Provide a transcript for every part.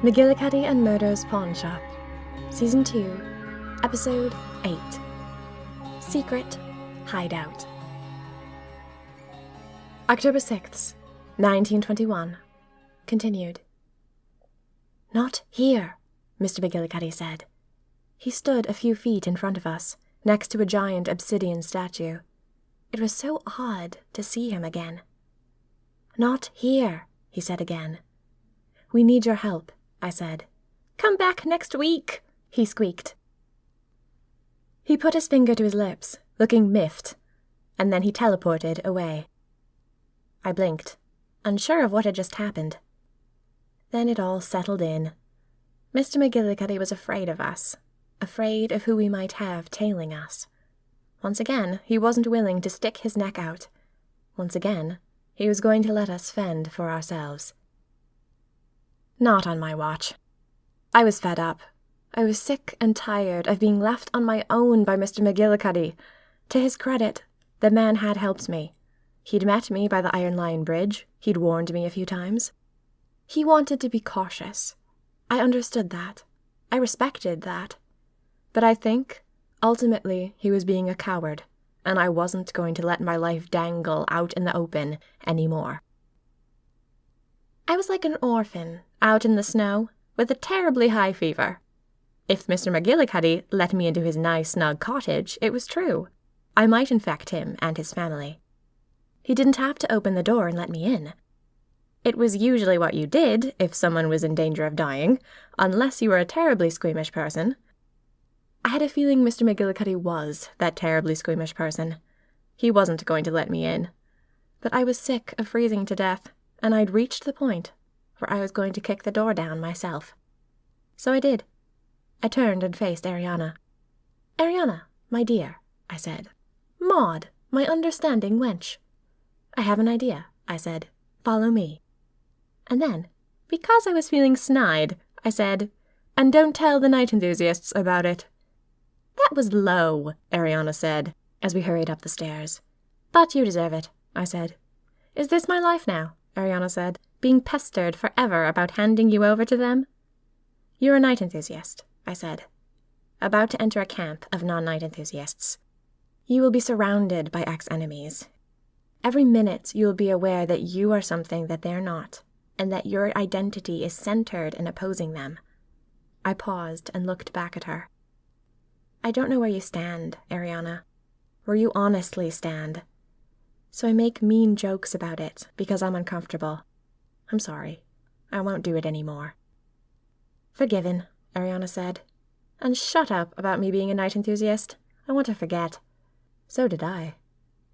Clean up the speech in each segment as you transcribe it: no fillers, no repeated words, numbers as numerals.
McGillicuddy and Murdo's Pawn Shop, Season 2, Episode 8, Secret Hideout. October 6th, 1921. Continued. "Not here," Mr. McGillicuddy said. He stood a few feet in front of us, next to a giant obsidian statue. It was so odd to see him again. "Not here," he said again. "We need your help," I said. "Come back next week," he squeaked. He put his finger to his lips, looking miffed, and then he teleported away. I blinked, unsure of what had just happened. Then it all settled in. Mr. McGillicuddy was afraid of us, afraid of who we might have tailing us. Once again, he wasn't willing to stick his neck out. Once again, he was going to let us fend for ourselves. Not on my watch. I was fed up. I was sick and tired of being left on my own by Mr. McGillicuddy. To his credit, the man had helped me. He'd met me by the Iron Lion Bridge. He'd warned me a few times. He wanted to be cautious. I understood that. I respected that. But I think, ultimately, he was being a coward, and I wasn't going to let my life dangle out in the open anymore. I was like an orphan, out in the snow, with a terribly high fever. If Mr. McGillicuddy let me into his nice, snug cottage, it was true. I might infect him and his family. He didn't have to open the door and let me in. It was usually what you did if someone was in danger of dying, unless you were a terribly squeamish person. I had a feeling Mr. McGillicuddy was that terribly squeamish person. He wasn't going to let me in. But I was sick of freezing to death, and I'd reached the point where I was going to kick the door down myself. So I did. I turned and faced Ariana. "Ariana, my dear," I said. "Maud, my understanding wench." "I have an idea," I said. "Follow me." And then, because I was feeling snide, I said, "And don't tell the night enthusiasts about it." "That was low," Ariana said, as we hurried up the stairs. "But you deserve it," I said. "Is this my life now?" Ariana said, "being pestered forever about handing you over to them?" "You're a night enthusiast," I said. "About to enter a camp of non-night enthusiasts. You will be surrounded by ex-enemies. Every minute you will be aware that you are something that they're not, and that your identity is centered in opposing them." I paused and looked back at her. "I don't know where you stand, Ariana. Where you honestly stand. So I make mean jokes about it because I'm uncomfortable. I'm sorry. I won't do it anymore." "Forgiven," Ariana said. "And shut up about me being a night enthusiast. I want to forget." So did I.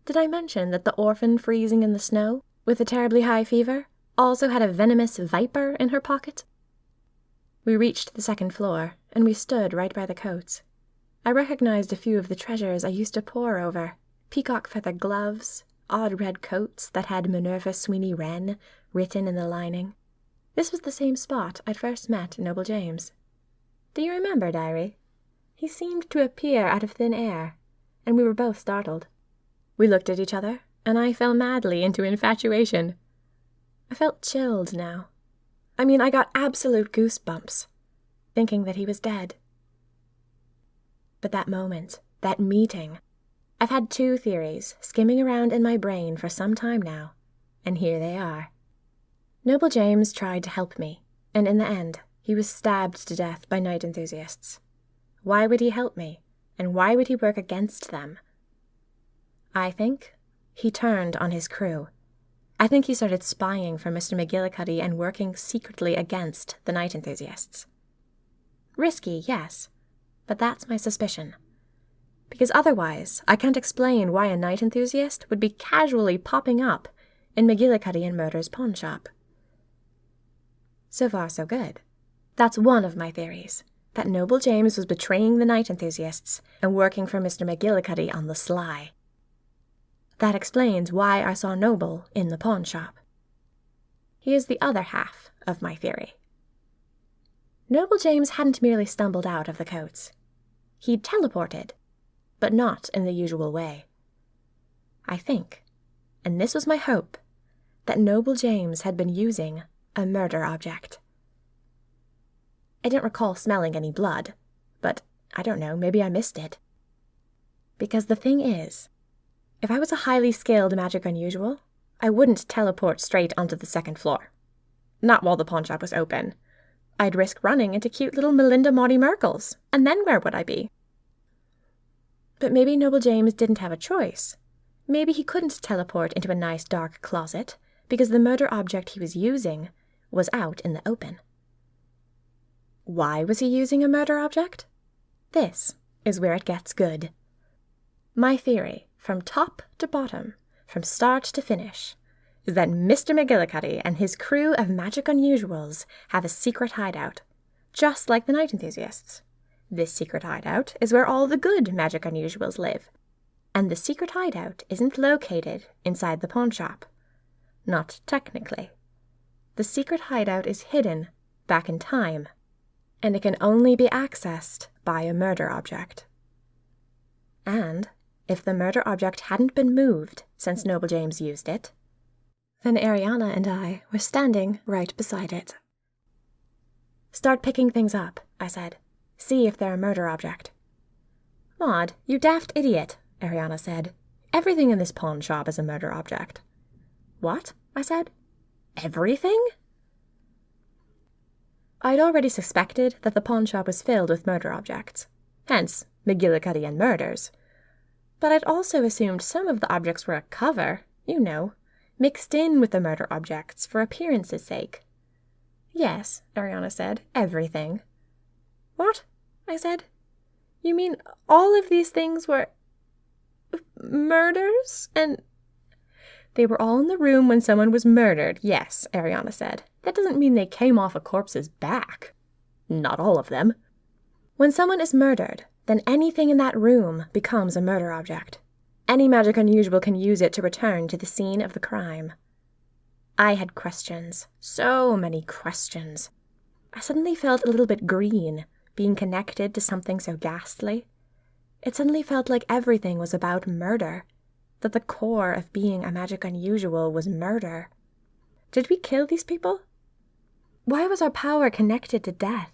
Did I mention that the orphan freezing in the snow, with a terribly high fever, also had a venomous viper in her pocket? We reached the second floor, and we stood right by the coats. I recognized a few of the treasures I used to pore over. Peacock feather gloves, odd red coats that had Minerva Sweeney Wren written in the lining. This was the same spot I'd first met Noble James. Do you remember, Diary? He seemed to appear out of thin air, and we were both startled. We looked at each other, and I fell madly into infatuation. I felt chilled now. I got absolute goosebumps, thinking that he was dead. But that moment, that meeting, I've had two theories skimming around in my brain for some time now, and here they are. Noble James tried to help me, and in the end, he was stabbed to death by night enthusiasts. Why would he help me, and why would he work against them? I think he turned on his crew. I think he started spying for Mr. McGillicuddy and working secretly against the night enthusiasts. Risky, yes, but that's my suspicion. Because otherwise, I can't explain why a night enthusiast would be casually popping up in McGillicuddy and Murdo's pawn shop. So far, so good. That's one of my theories, that Noble James was betraying the night enthusiasts and working for Mr. McGillicuddy on the sly. That explains why I saw Noble in the pawn shop. He is the other half of my theory. Noble James hadn't merely stumbled out of the coats. He'd teleported, but not in the usual way. I think, and this was my hope, that Noble James had been using a murder object. I didn't recall smelling any blood, but I don't know, maybe I missed it. Because the thing is, if I was a highly skilled magic unusual, I wouldn't teleport straight onto the second floor. Not while the pawn shop was open. I'd risk running into cute little Melinda Maudie Merkles, and then where would I be? But maybe Noble James didn't have a choice. Maybe he couldn't teleport into a nice dark closet, because the murder object he was using was out in the open. Why was he using a murder object? This is where it gets good. My theory, from top to bottom, from start to finish, is that Mr. McGillicuddy and his crew of magic unusuals have a secret hideout, just like the Night Enthusiasts. This secret hideout is where all the good magic unusuals live, and the secret hideout isn't located inside the pawn shop. Not technically. The secret hideout is hidden back in time, and it can only be accessed by a murder object. And if the murder object hadn't been moved since Noble James used it, then Ariana and I were standing right beside it. Start picking things up, I said. See if they're a murder object. Maud, you daft idiot, Ariana said. Everything in this pawn shop is a murder object. What? I said. Everything? I'd already suspected that the pawn shop was filled with murder objects, hence McGillicuddy and murders. But I'd also assumed some of the objects were a cover, you know, mixed in with the murder objects for appearance's sake. Yes, Ariana said, everything. What? I said. You mean all of these things were murders? And they were all in the room when someone was murdered, yes, Ariana said. That doesn't mean they came off a corpse's back. Not all of them. When someone is murdered, then anything in that room becomes a murder object. Any magic unusual can use it to return to the scene of the crime. I had questions. So many questions. I suddenly felt a little bit green, being connected to something so ghastly. It suddenly felt like everything was about murder, that the core of being a magic unusual was murder. Did we kill these people? Why was our power connected to death?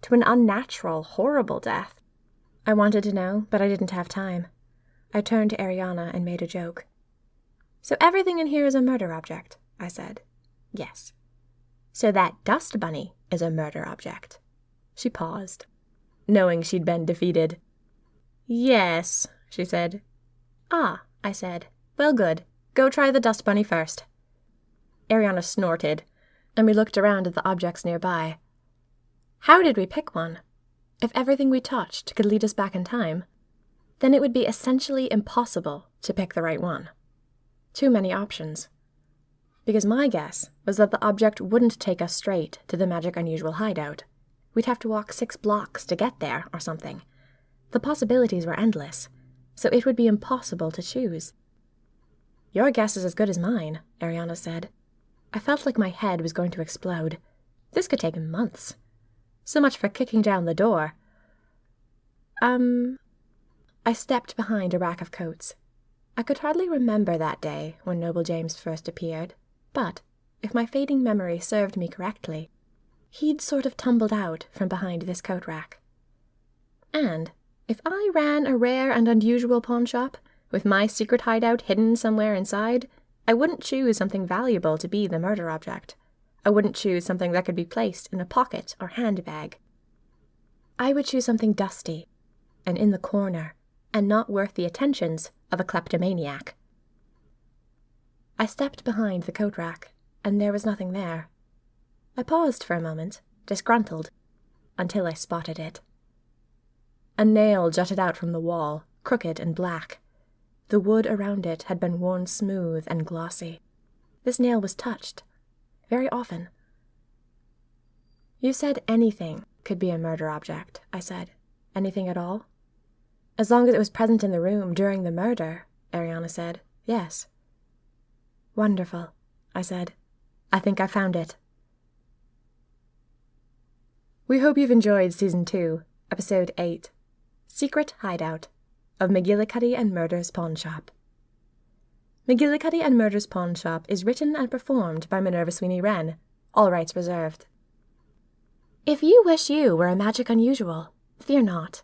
To an unnatural, horrible death? I wanted to know, but I didn't have time. I turned to Ariana and made a joke. So everything in here is a murder object, I said. Yes. So that dust bunny is a murder object. She paused, knowing she'd been defeated. Yes, she said. Ah, I said. Well, good. Go try the dust bunny first. Ariana snorted, and we looked around at the objects nearby. How did we pick one? If everything we touched could lead us back in time, then it would be essentially impossible to pick the right one. Too many options. Because my guess was that the object wouldn't take us straight to the magic unusual hideout. We'd have to walk 6 blocks to get there or something. The possibilities were endless, so it would be impossible to choose. Your guess is as good as mine, Ariana said. I felt like my head was going to explode. This could take months. So much for kicking down the door. I stepped behind a rack of coats. I could hardly remember that day when Noble James first appeared, but, if my fading memory served me correctly, he'd sort of tumbled out from behind this coat rack. And if I ran a rare and unusual pawn shop, with my secret hideout hidden somewhere inside, I wouldn't choose something valuable to be the murder object. I wouldn't choose something that could be placed in a pocket or handbag. I would choose something dusty, and in the corner, and not worth the attentions of a kleptomaniac. I stepped behind the coat rack, and there was nothing there. I paused for a moment, disgruntled, until I spotted it. A nail jutted out from the wall, crooked and black. The wood around it had been worn smooth and glossy. This nail was touched, very often. You said anything could be a murder object, I said. Anything at all? As long as it was present in the room during the murder, Ariana said. Yes. Wonderful, I said. I think I found it. We hope you've enjoyed Season 2, Episode 8, Secret Hideout of McGillicuddy and Murder's Pawn Shop. McGillicuddy and Murder's Pawn Shop is written and performed by Minerva Sweeney Wren, all rights reserved. If you wish you were a magic unusual, fear not.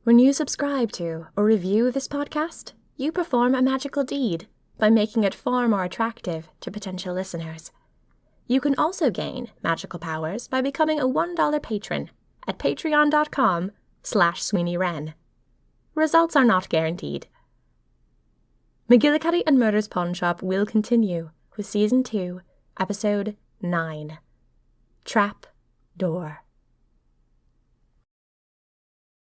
When you subscribe to or review this podcast, you perform a magical deed by making it far more attractive to potential listeners. You can also gain magical powers by becoming a $1 patron at patreon.com/SweeneyWren. Results are not guaranteed. McGillicuddy and Murder's Pawn Shop will continue with Season 2, Episode 9. Trap Door.